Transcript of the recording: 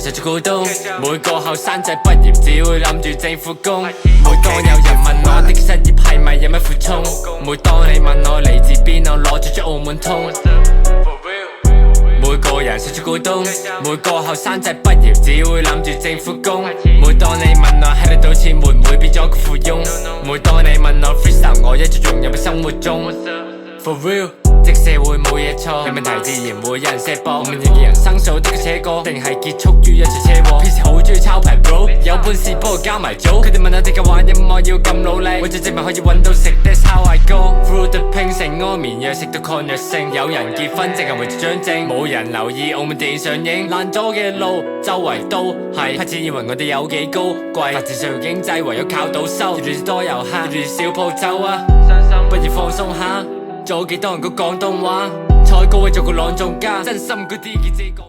實做股東，每個後生仔畢業只會諗住政府工。每當有人問我的失業係咪有咩苦衷，每當你問我嚟自邊，我攞住張澳門通。每個人實做股東，每個後生仔畢業只會諗住政府工。每當你問我喺度賭錢會唔會變咗個富翁，每當你問我 freestyle 我一直融入喺生活中。For real， 即社會冇嘢錯，有問題自然會有人卸膊。我們嘅人生數得個且過，定係結束於一場車禍。平時好中意抄牌 bro， 有本事幫我交埋組。佢哋問我點解玩音樂要咁努力，為咗證明可以揾到食。That's how I go through the pain， 食安眠藥食到抗藥性。有人結婚淨係為咗張證，冇人留意澳門電影上映。爛咗嘅路周圍都係，開始以為我哋有幾高貴。發展上經濟唯有靠賭收，越嚟越多遊客，越嚟越少鋪走啊。不如放鬆下。做幾多人講廣東話，採歌為做個朗誦家，真心嗰啲叫自己講。